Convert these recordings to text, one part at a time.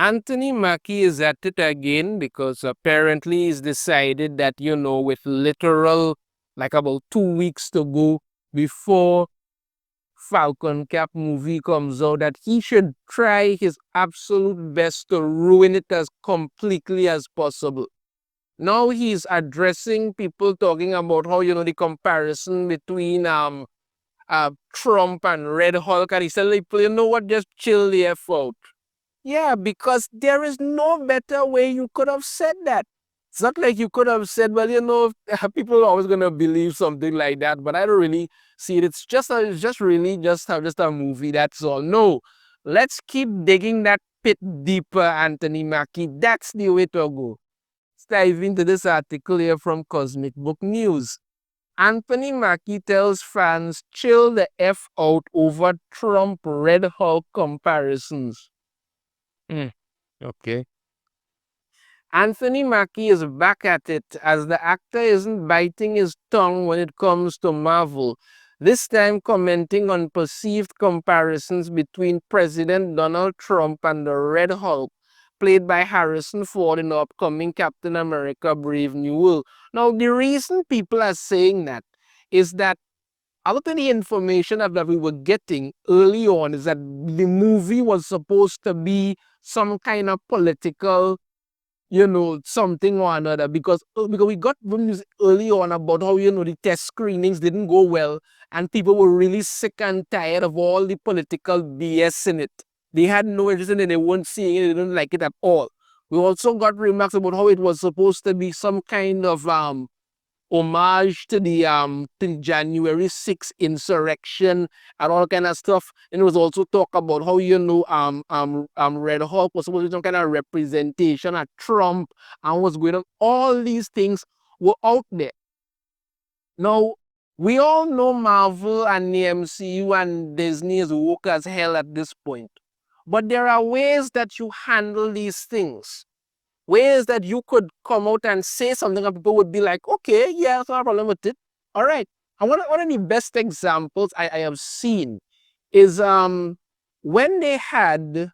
Anthony Mackie is at it again because apparently he's decided that, with literal, like about 2 weeks to go before Falcon Cap movie comes out, that he should try his absolute best to ruin it as completely as possible. Now he's addressing people talking about how, the comparison between Trump and Red Hulk, and he said, like, you know what, just chill the F out. Yeah, because there is no better way you could have said that. It's not like you could have said, well, people are always gonna believe something like that, but I don't really see it. It's just really just a movie. That's all. No, let's keep digging that pit deeper, Anthony Mackie. That's the way to go. Let's dive into this article here from Cosmic Book News. Anthony Mackie tells fans chill the F out over Trump Red Hulk comparisons. Okay. Anthony Mackie is back at it as the actor isn't biting his tongue when it comes to Marvel, this time commenting on perceived comparisons between President Donald Trump and the Red Hulk, played by Harrison Ford in the upcoming Captain America Brave New World. Now, the reason people are saying that is that a lot of the information that we were getting early on is that the movie was supposed to be some kind of political, something or another, because we got news early on about how, the test screenings didn't go well and people were really sick and tired of all the political BS in it. They had no interest in it, they weren't seeing it, they didn't like it at all. We also got remarks about how it was supposed to be some kind of homage to the January 6th insurrection and all kind of stuff. And it was also talk about how, Red Hawk was supposed to be some kind of representation of Trump and what's going on. All these things were out there. Now, we all know Marvel and the MCU and Disney is woke as hell at this point. But there are ways that you handle these things, ways that you could come out and say something and people would be like, okay, yeah, there's no problem with it. All right. And one of the best examples I have seen is when they had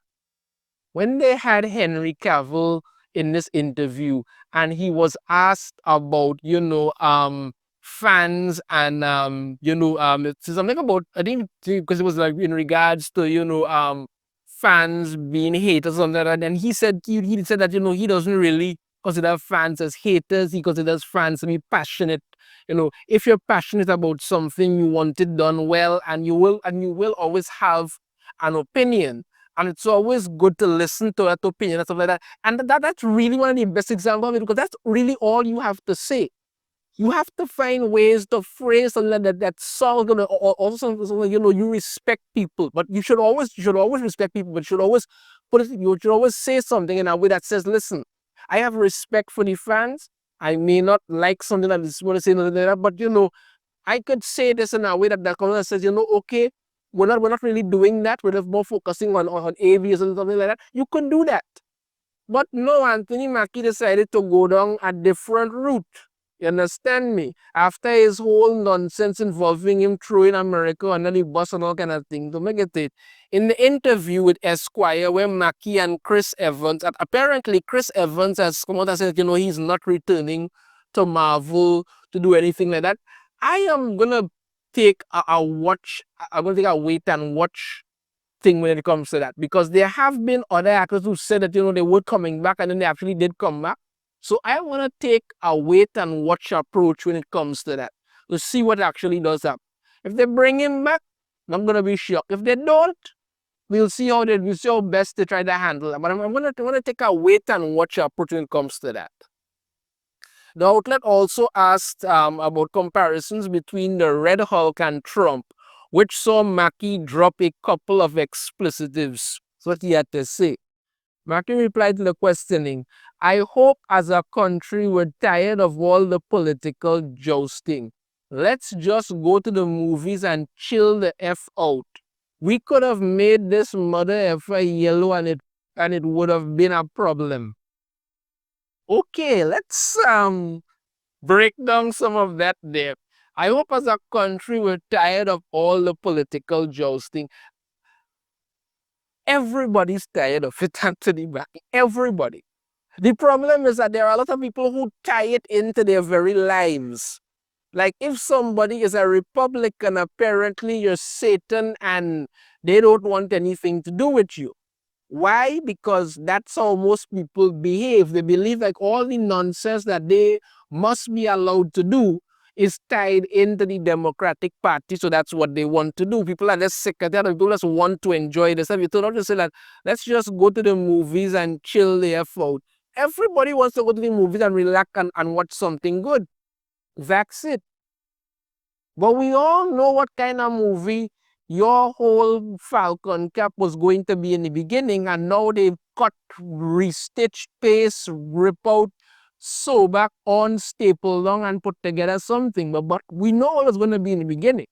Henry Cavill in this interview and he was asked about, fans and it's something about, I think because it was like in regards to, fans being haters on that. And he said that, he doesn't really consider fans as haters. He considers fans to be passionate. If you're passionate about something, you want it done well, and you will always have an opinion. And it's always good to listen to that opinion and stuff like that. And that's really one of the best examples of it, because that's really all you have to say. You have to find ways to phrase something that solves, also, you respect people, but you should always respect people, but you should always say something in a way that says, listen, I have respect for the fans. I may not like something that is want to say, but I could say this in a way that comes and says, okay, we're not really doing that. We're just more focusing on aviation and something like that. You could do that. But no, Anthony Mackie decided to go down a different route. You understand me? After his whole nonsense involving him throwing America under the bus and all kind of thing, to make it, in the interview with Esquire, where Mackie and Chris Evans, and apparently Chris Evans has come out and said, he's not returning to Marvel to do anything like that. I am gonna take a watch. I'm gonna take a wait and watch thing when it comes to that, because there have been other actors who said that they were coming back and then they actually did come back. So I want to take a wait and watch approach when it comes to that, to see what actually does happen. If they bring him back, I'm gonna be shocked. If they don't, we'll see how best they try to handle it. But I'm gonna take a wait and watch approach when it comes to that. The outlet also asked about comparisons between the Red Hulk and Trump, which saw Mackie drop a couple of explicitives. That's what he had to say. Mackie replied to the questioning, I hope as a country we're tired of all the political jousting. Let's just go to the movies and chill the F out. We could have made this mother effer yellow and it would have been a problem. Okay, let's break down some of that there. I hope as a country we're tired of all the political jousting. Everybody's tired of it, Anthony Mackie. Everybody. The problem is that there are a lot of people who tie it into their very lives. Like if somebody is a Republican, apparently you're Satan and they don't want anything to do with you. Why? Because that's how most people behave. They believe like all the nonsense that they must be allowed to do is tied into the Democratic Party. So that's what they want to do. People are just sick of that. People just want to enjoy this stuff. You told them to say that let's just go to the movies and chill the F out. Everybody wants to go to the movies and relax and watch something good. That's it. But we all know what kind of movie your whole Falcon cap was going to be in the beginning, and now they've cut, restitched, paste, rip out, sew back on, staple down, and put together something. But we know what was going to be in the beginning.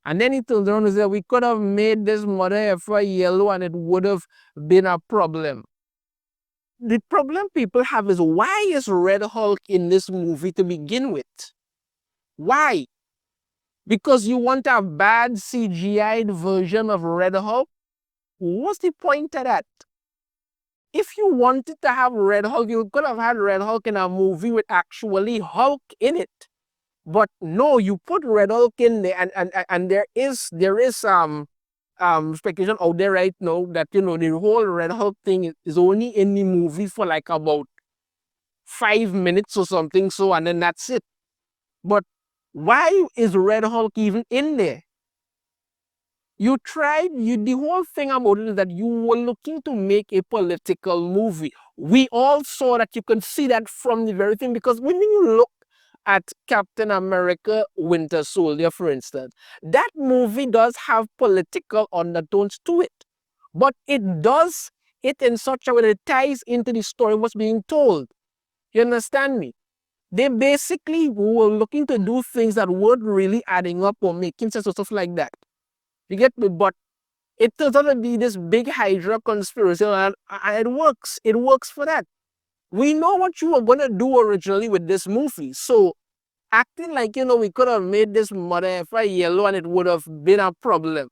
And then he turned around and said, we could have made this mother effer yellow and it would have been a problem. The problem people have is, why is Red Hulk in this movie to begin with? Why? Because you want a bad CGI'd version of Red Hulk? What's the point of that? If you wanted to have Red Hulk, you could have had Red Hulk in a movie with actually Hulk in it. But no, you put Red Hulk in there, and there is speculation out there right now that the whole Red Hulk thing is only in the movie for like about 5 minutes or something. So, and then that's it. But why is Red Hulk even in there? The whole thing about it is that you were looking to make a political movie. We all saw that. You can see that from the very thing, because when you look at Captain America Winter Soldier, for instance, that movie does have political undertones to it. But it does it in such a way that it ties into the story what's being told. You understand me? They basically were looking to do things that weren't really adding up or making sense or stuff like that. You get me? But it turns out to be this big Hydra conspiracy, and it works. It works for that. We know what you were going to do originally with this movie. So acting like, we could have made this mother effer yellow and it would have been a problem.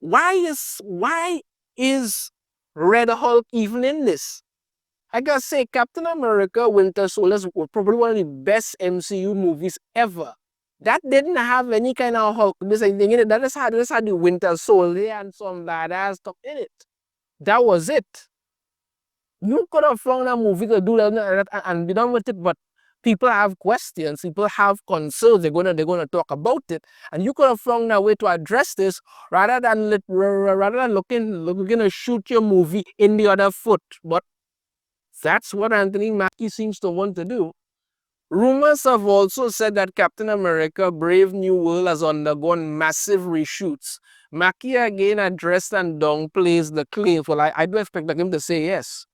Why is Red Hulk even in this? I gotta say, Captain America Winter Soldier was probably one of the best MCU movies ever. That didn't have any kind of Hulk anything in it. That just had the Winter Soldier and some badass stuff in it. That was it. You could have found a movie to do that and be done with it, but people have questions, people have concerns, they're gonna talk about it, and you could have found a way to address this rather than looking to shoot your movie in the other foot. But that's what Anthony Mackie seems to want to do. Rumors have also said that Captain America Brave New World has undergone massive reshoots. Mackie again addressed and downplays the claims. Well, I do expect him to say yes.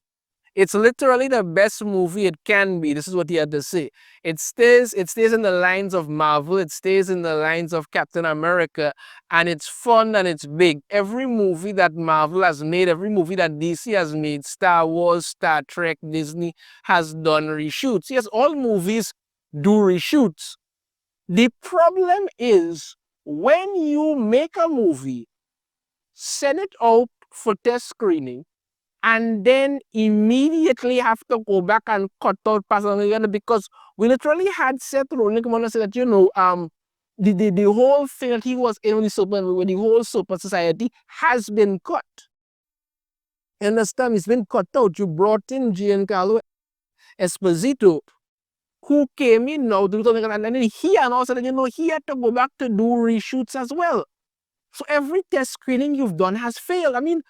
It's literally the best movie it can be. This is what he had to say. It stays in the lines of Marvel. It stays in the lines of Captain America. And it's fun and it's big. Every movie that Marvel has made, every movie that DC has made, Star Wars, Star Trek, Disney, has done reshoots. Yes, all movies do reshoots. The problem is, when you make a movie, send it out for test screening, and then immediately have to go back and cut out Pastor again, because we literally had Seth Rogen come on and say that, the whole thing that he was in with the whole Super Society has been cut. You understand? It's been cut out. You brought in Giancarlo Esposito, who came in now to do something, and then he announced that, he had to go back to do reshoots as well. So every test screening you've done has failed. I mean,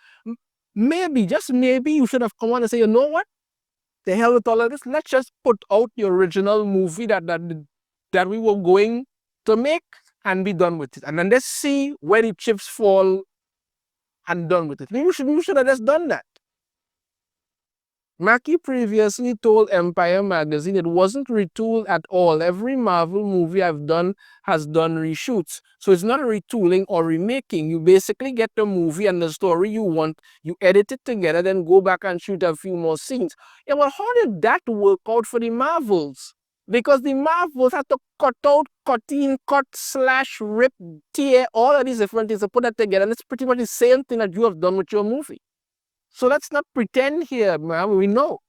maybe, just maybe, you should have come on and say, you know what? The hell with all of this. Let's just put out the original movie that we were going to make and be done with it. And then let's see where the chips fall and done with it. We should have just done that. Mackie previously told Empire magazine it wasn't retooled at all. Every Marvel movie I've done has done reshoots. So it's not a retooling or remaking. You basically get the movie and the story you want, you edit it together, then go back and shoot a few more scenes. Yeah, well, how did that work out for the Marvels? Because the Marvels had to cut out, cut in, cut, slash, rip, tear, all of these different things to put that together. And it's pretty much the same thing that you have done with your movie. So let's not pretend here, man. We know.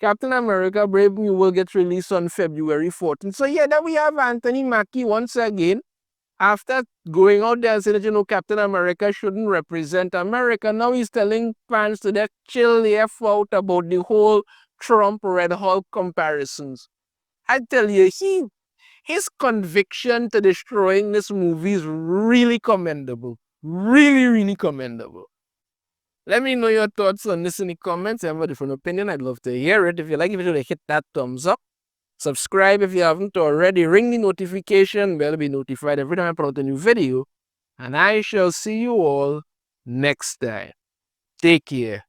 Captain America Brave New will get released on February 14th. So yeah, then we have Anthony Mackie once again. After going out there and saying that, you know, Captain America shouldn't represent America, now he's telling fans to just chill the F out about the whole Trump Red Hulk comparisons. I tell you, his conviction to destroying this movie is really commendable. Really, really commendable. Let me know your thoughts on this in the comments. If you have a different opinion, I'd love to hear it. If you like the video, hit that thumbs up. Subscribe if you haven't already. Ring the notification bell to be notified every time I put out a new video. And I shall see you all next time. Take care.